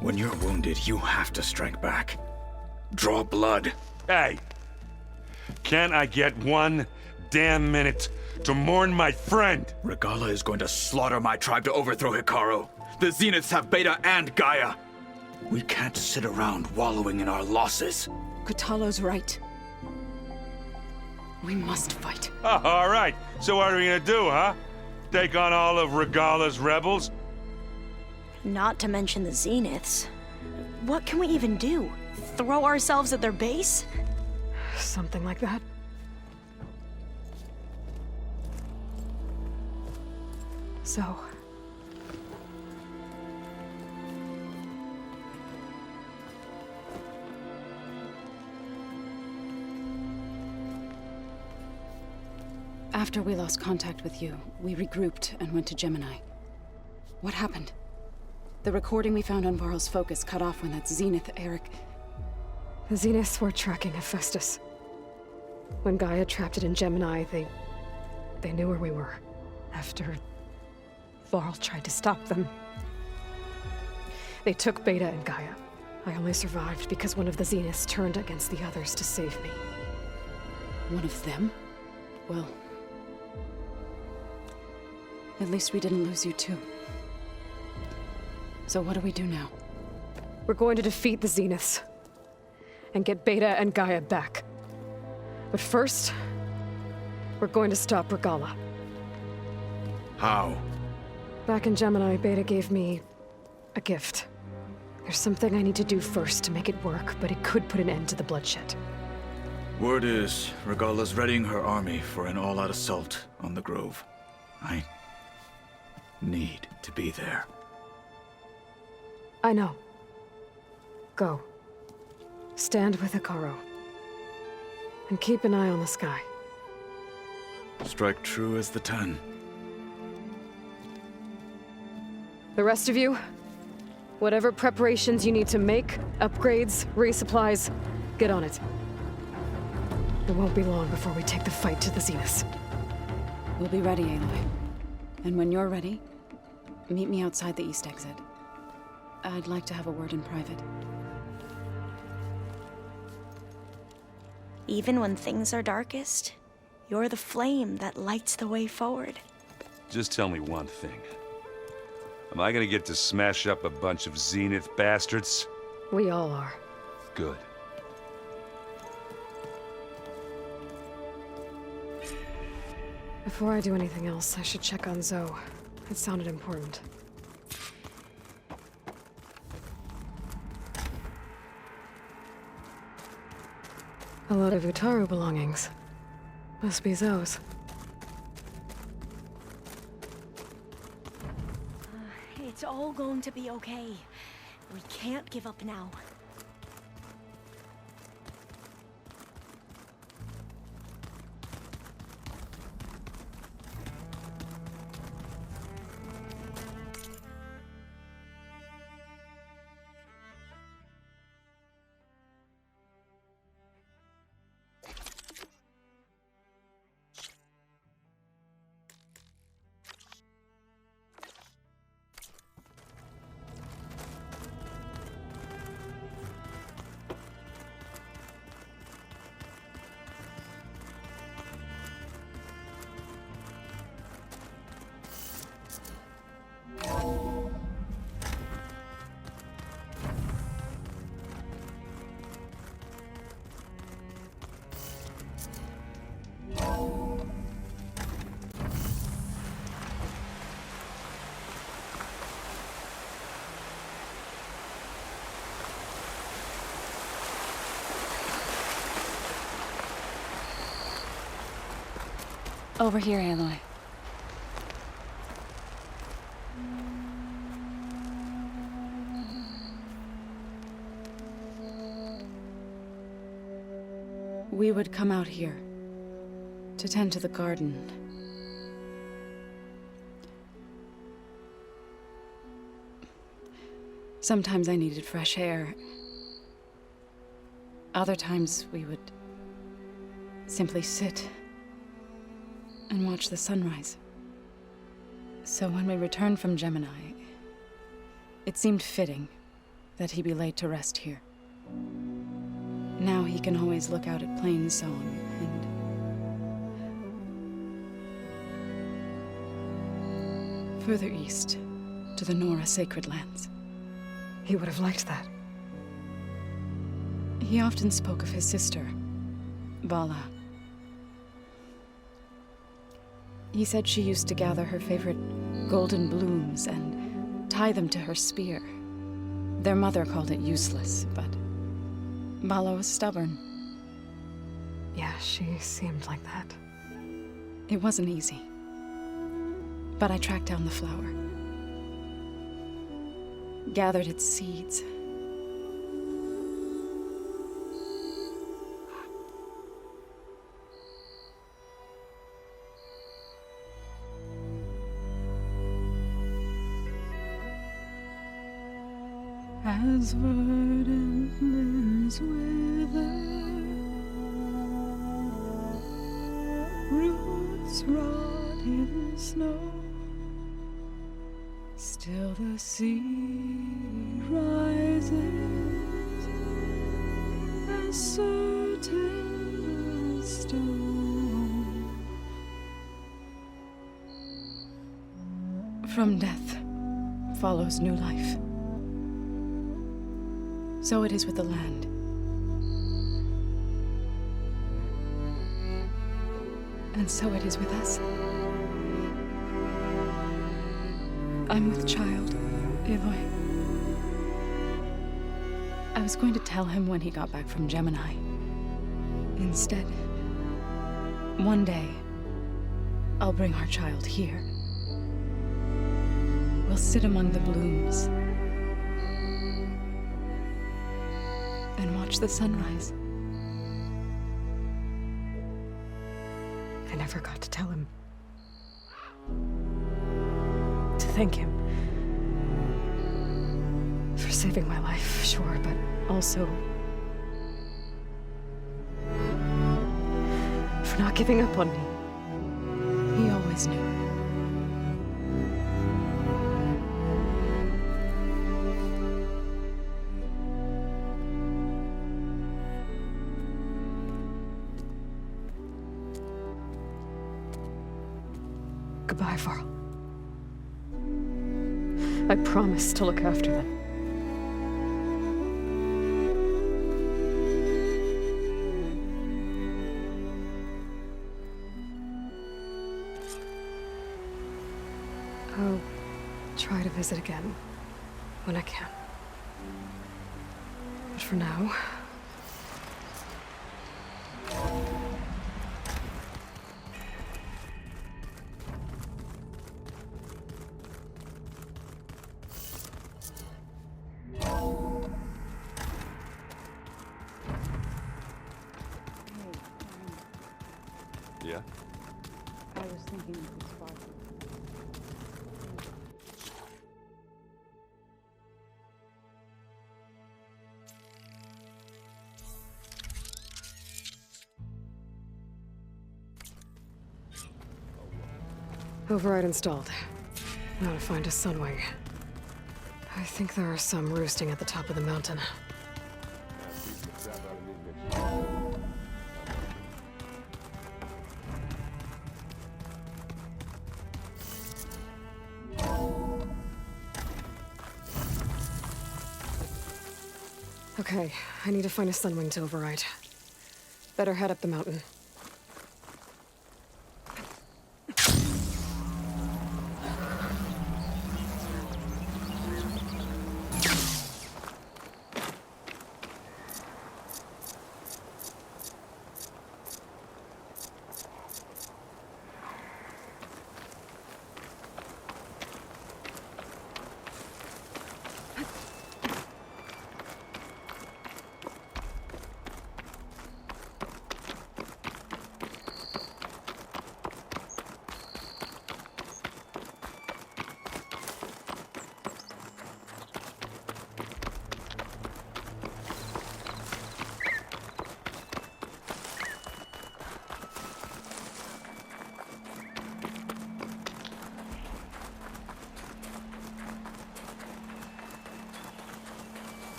When you're wounded, you have to strike back. Draw blood. Hey! Can't I get 1 damn minute to mourn my friend? Regalla is going to slaughter my tribe to overthrow Hikaru. The Zeniths have Beta and Gaia. We can't sit around wallowing in our losses. Kotallo's right. We must fight. Oh, all right. So what are we gonna do, huh? Take on all of Regalla's rebels? Not to mention the Zeniths. What can we even do? Throw ourselves at their base? Something like that. So... After we lost contact with you, we regrouped and went to Gemini. What happened? The recording we found on Varl's focus cut off when that Zenith, Eric... The Zeniths were tracking Hephaestus. When Gaia trapped it in Gemini, they knew where we were. After Varl tried to stop them, they took Beta and Gaia. I only survived because one of the Zeniths turned against the others to save me. One of them? Well... at least we didn't lose you too. So what do we do now? We're going to defeat the Zeniths. And get Beta and Gaia back. But first, we're going to stop Regalla. How? Back in Gemini, Beta gave me a gift. There's something I need to do first to make it work, but it could put an end to the bloodshed. Word is, Regalla's readying her army for an all-out assault on the Grove. I need to be there. I know. Go. Stand with Hikaru. And keep an eye on the sky. Strike true as the 10. The rest of you, whatever preparations you need to make, upgrades, resupplies, get on it. It won't be long before we take the fight to the Zeniths. We'll be ready, Aloy. And when you're ready, meet me outside the east exit. I'd like to have a word in private. Even when things are darkest, you're the flame that lights the way forward. Just tell me one thing. Am I gonna get to smash up a bunch of Zenith bastards? We all are. Good. Before I do anything else, I should check on Zoe. It sounded important. A lot of Utaru belongings. Must be Zoe's. It's all going to be okay. We can't give up now. Over here, Aloy. We would come out here to tend to the garden. Sometimes I needed fresh air. Other times we would simply sit and watch the sunrise. So when we returned from Gemini, it seemed fitting that he be laid to rest here. Now he can always look out at Plain Zone and further east, to the Nora Sacred Lands. He would have liked that. He often spoke of his sister, Vala. He said she used to gather her favorite golden blooms and tie them to her spear. Their mother called it useless, but Vala was stubborn. Yeah, she seemed like that. It wasn't easy. But I tracked down the flower. Gathered its seeds. As verdant limbs wither, roots rot in snow, still the seed rises, as certain as stone. From death follows new life. So it is with the land. And so it is with us. I'm with child, Aloy. I was going to tell him when he got back from Gemini. Instead, one day, I'll bring our child here. We'll sit among the blooms and watch the sunrise. I never got to tell him. To thank him. For saving my life, sure, but also for not giving up on me. He always knew. Goodbye, Varl. I promise to look after them. I'll try to visit again when I can. But for now... Yeah? I was thinking of this spot. Override installed. Now to find a sunwing. I think there are some roosting at the top of the mountain. Okay, I need to find a sunwing to override. Better head up the mountain.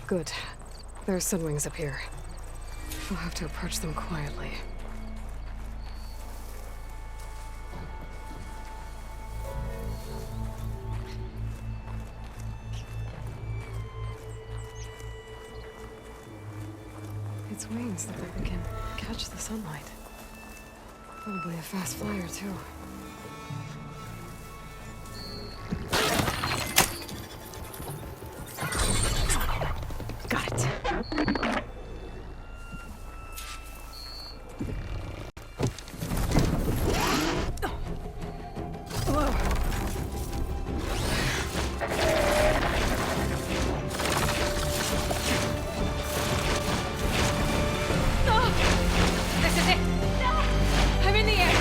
Good. There are sunwings up here. We'll have to approach them quietly. Its wings look like they can catch the sunlight. Probably a fast flyer, too. Got it. This is it! I'm in the air!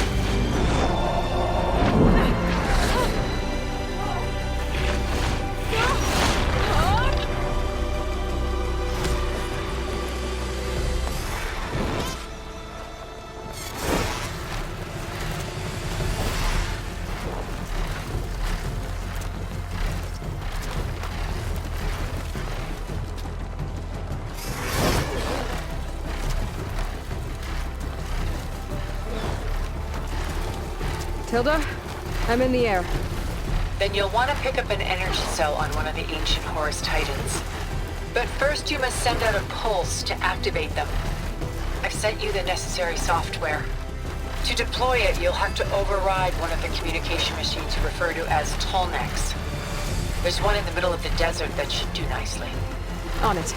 Tilda, I'm in the air. Then you'll want to pick up an energy cell on one of the ancient Horus Titans. But first you must send out a pulse to activate them. I've sent you the necessary software. To deploy it, you'll have to override one of the communication machines you refer to as Tolnecs. There's one in the middle of the desert that should do nicely. On it.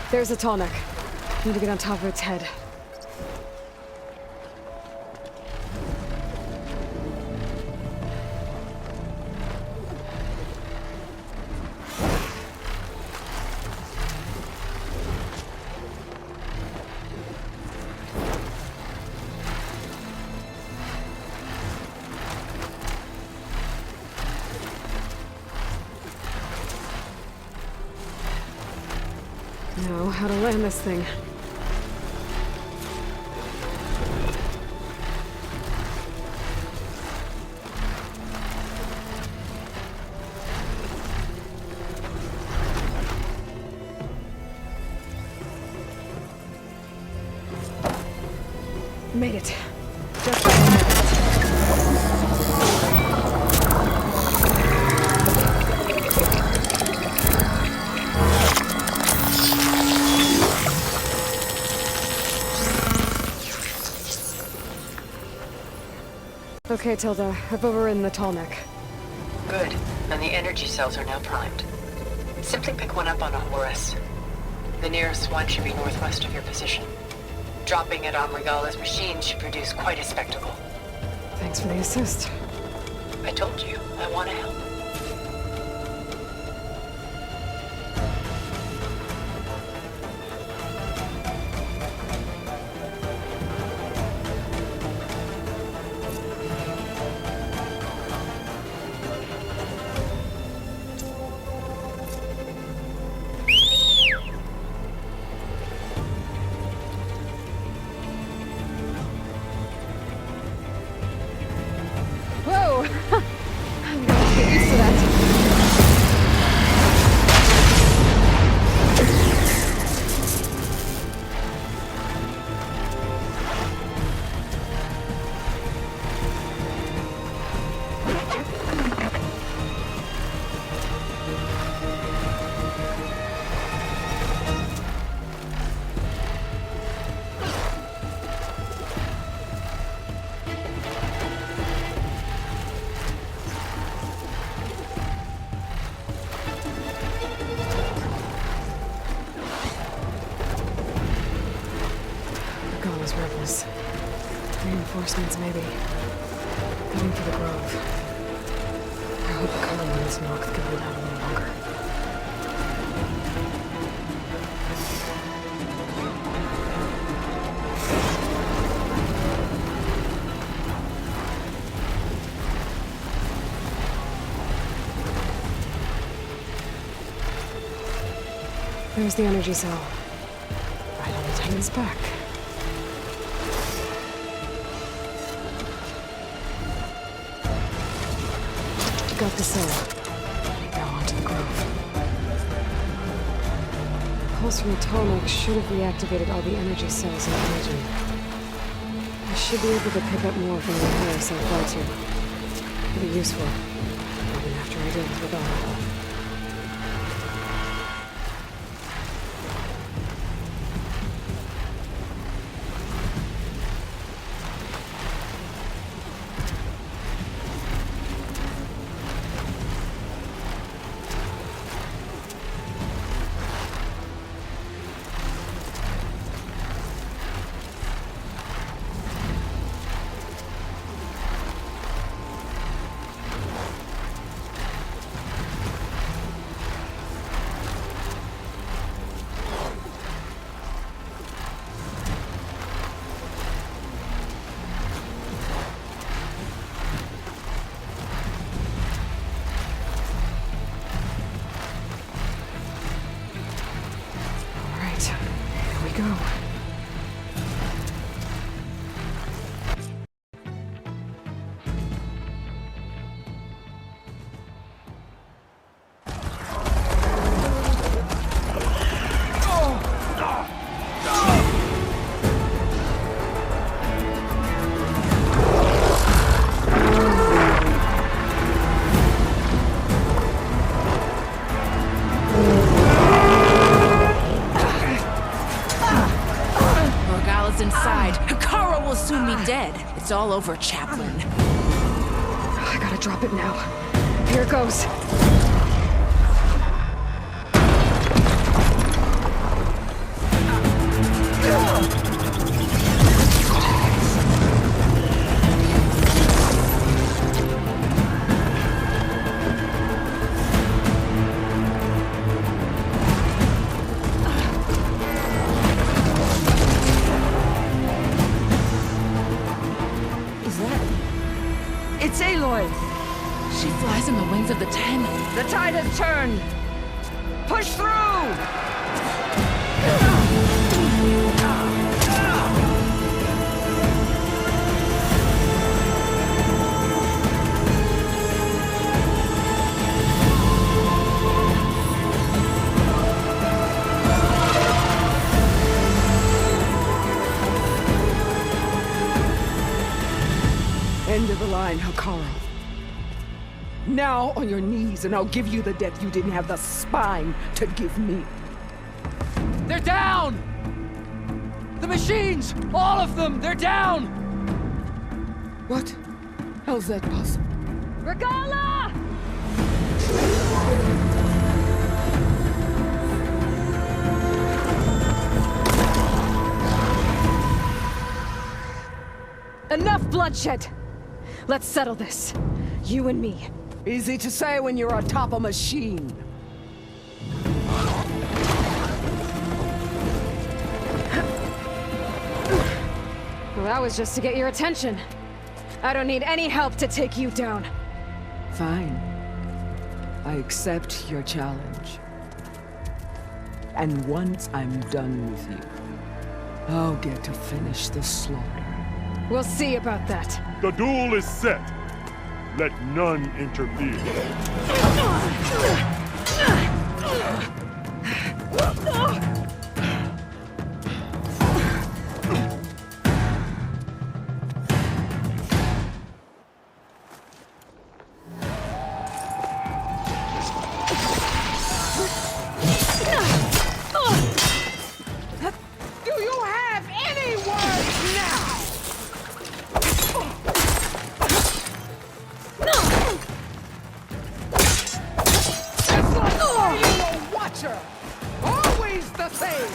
There's a Tallneck. Need to get on top of its head. Know how to land this thing. Made it. Just by a minute. Okay, Tilda. I've overridden the Tallneck. Good. And the energy cells are now primed. Simply pick one up on a Horus. The nearest one should be northwest of your position. Dropping it on Regala's machine should produce quite a spectacle. Thanks for the assist. I told you, I want to help. Whoa! I'm gonna have to get used to that. Regala's rebels. Reinforcements, maybe. Coming for the Grove. hope Carl and his knock can hold out a little longer. There's the energy cell. Right on the Titan's back. Got the cell. Now onto the grove. Pulse from the tarmac should have reactivated all the energy cells in the region. I should be able to pick up more from the entire cell flight tube. It'll be useful, even after I deal with Regalla. Go. It's all over, Chaplain. I gotta drop it now. Here it goes. It's Aloy! She flies in the wings of the Ten. The tide has turned! Push through! End of the line, Hikaru. Now on your knees, and I'll give you the death you didn't have the spine to give me. They're down! The machines! All of them! They're down! What? How's that possible? Regalla! Enough bloodshed! Let's settle this. You and me. Easy to say when you're atop a machine. Well, that was just to get your attention. I don't need any help to take you down. Fine. I accept your challenge. And once I'm done with you, I'll get to finish the slaughter. We'll see about that. The duel is set. Let none interfere. Do you have any words now? Watcher! Always the same!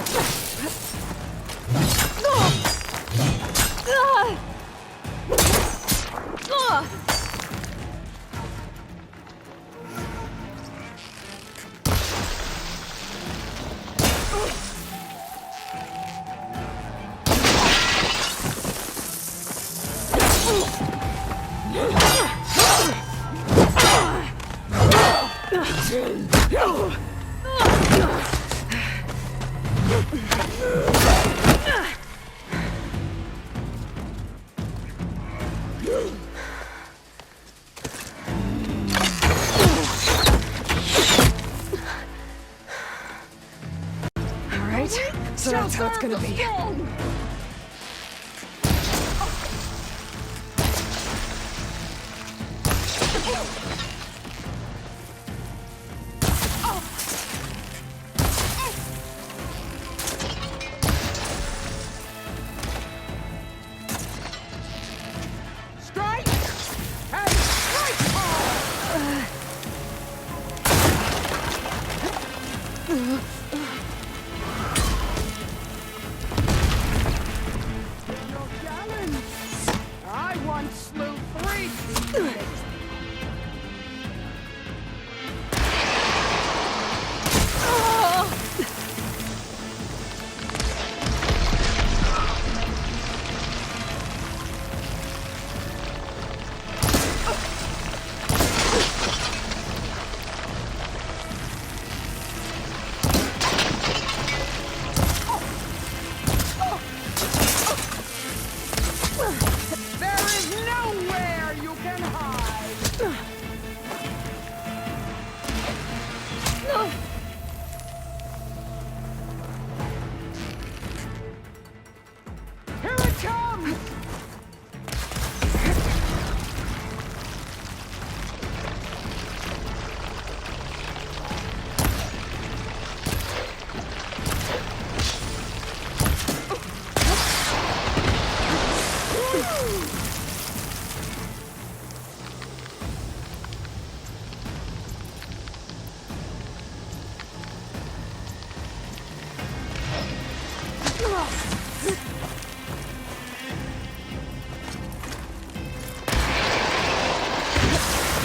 So that's how it's gonna be. Strike! Hey, strike hard! I once slew 3 There is nowhere you can hide! Here it comes!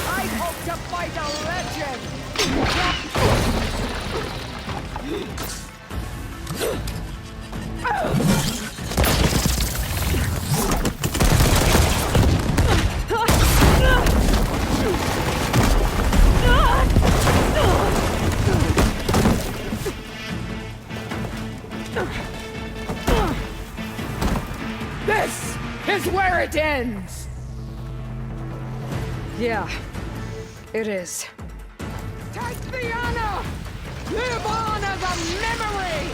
I hope to fight a legend! This is where it ends! Yeah, it is. Take the honor! Live on as a memory!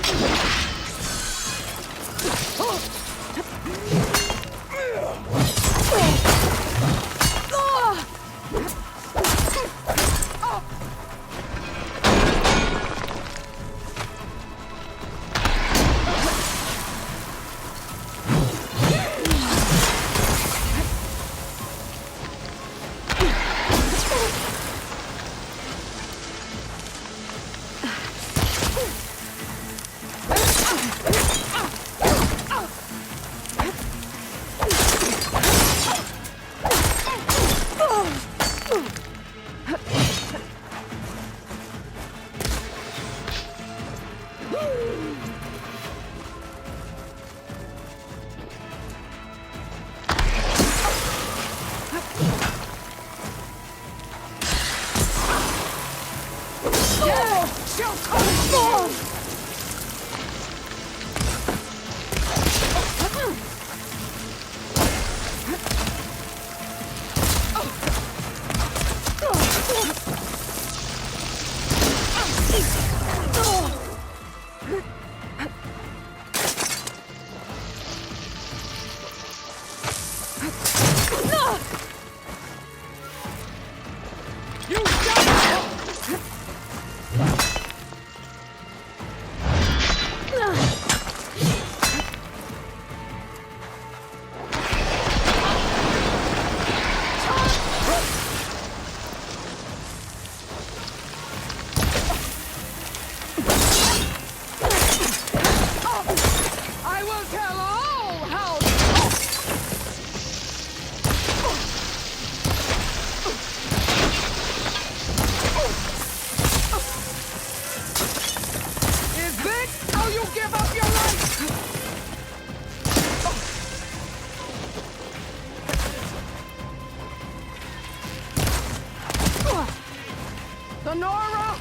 Lenora!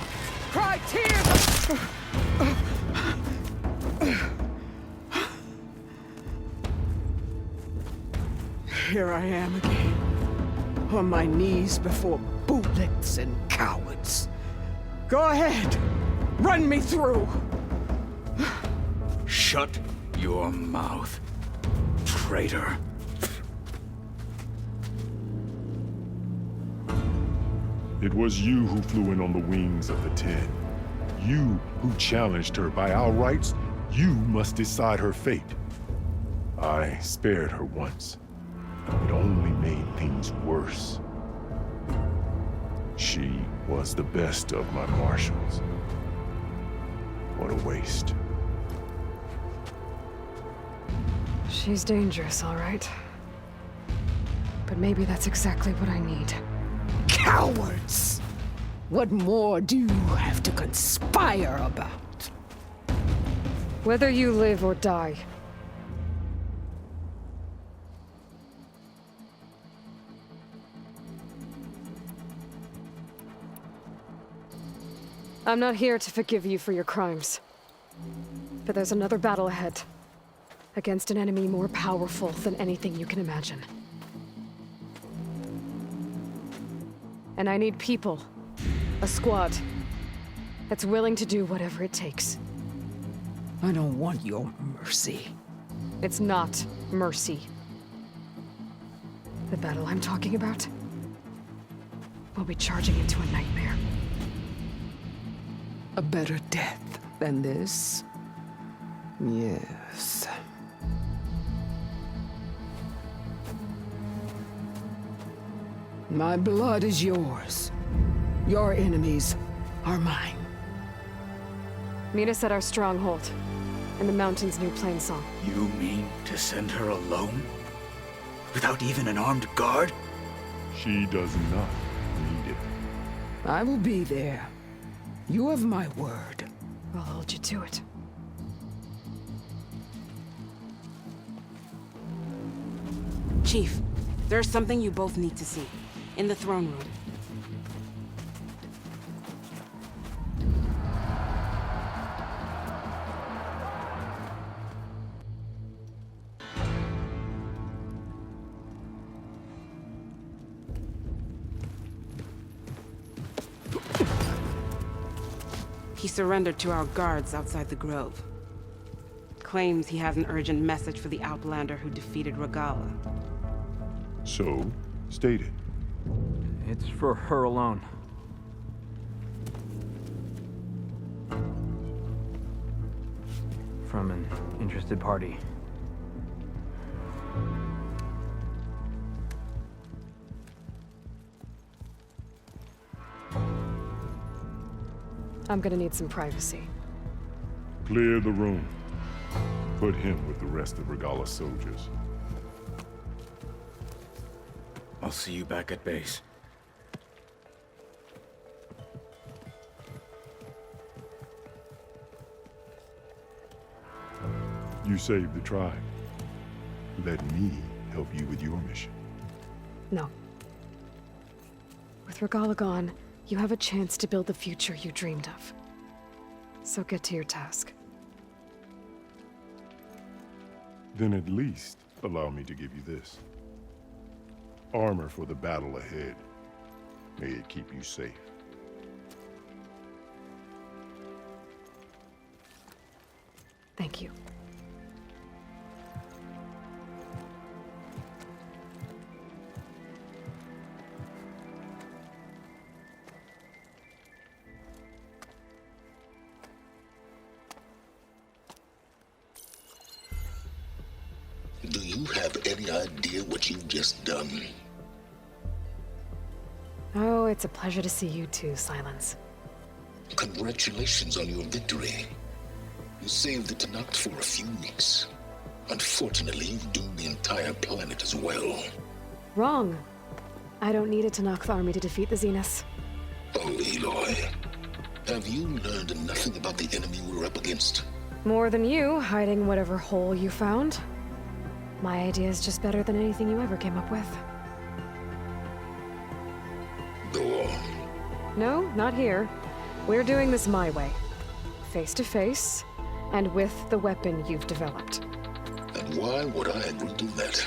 Cry tears! Here I am again, on my knees before bullets and cowards. Go ahead, run me through. Shut your mouth, traitor. It was you who flew in on the wings of the 10. You who challenged her by our rights. You must decide her fate. I spared her once. It only made things worse. She was the best of my marshals. What a waste. She's dangerous, all right. But maybe that's exactly what I need. Cowards! What more do you have to conspire about? Whether you live or die. I'm not here to forgive you for your crimes. But there's another battle ahead. Against an enemy more powerful than anything you can imagine. And I need people. A squad. That's willing to do whatever it takes. I don't want your mercy. It's not mercy. The battle I'm talking about will be charging into a nightmare. A better death than this? Yes. My blood is yours. Your enemies are mine. Meet us at our stronghold, in the mountains near Plainsong. You mean to send her alone? Without even an armed guard? She does not need it. I will be there. You have my word. I'll hold you to it. Chief, there's something you both need to see. In the throne room. He surrendered to our guards outside the grove. Claims he has an urgent message for the Outlander who defeated Regalla. So, state it. It's for her alone. From an interested party. I'm gonna need some privacy. Clear the room. Put him with the rest of Regalla's soldiers. I'll see you back at base. You saved the tribe. Let me help you with your mission. No. With Regalla gone, you have a chance to build the future you dreamed of. So get to your task. Then at least allow me to give you this. Armor for the battle ahead. May it keep you safe. Thank you. Do you have any idea what you've just done? Oh, it's a pleasure to see you too, Silence. Congratulations on your victory. You saved the Tenakth for a few weeks. Unfortunately, you've doomed the entire planet as well. Wrong. I don't need a Tenakth army to defeat the Zeniths. Oh, Aloy. Have you learned nothing about the enemy we're up against? More than you, hiding whatever hole you found. My idea is just better than anything you ever came up with. Go on. No, not here. We're doing this my way. Face to face, and with the weapon you've developed. And why would I agree to that?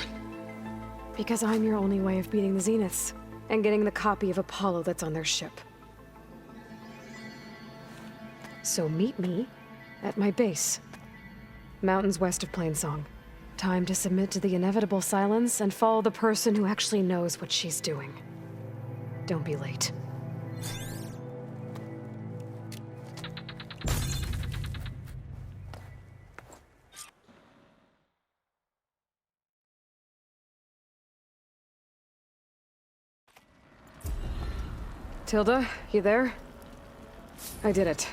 Because I'm your only way of beating the Zeniths, and getting the copy of Apollo that's on their ship. So meet me at my base. Mountains west of Plainsong. Time to submit to the inevitable silence and follow the person who actually knows what she's doing. Don't be late. Tilda, you there? I did it.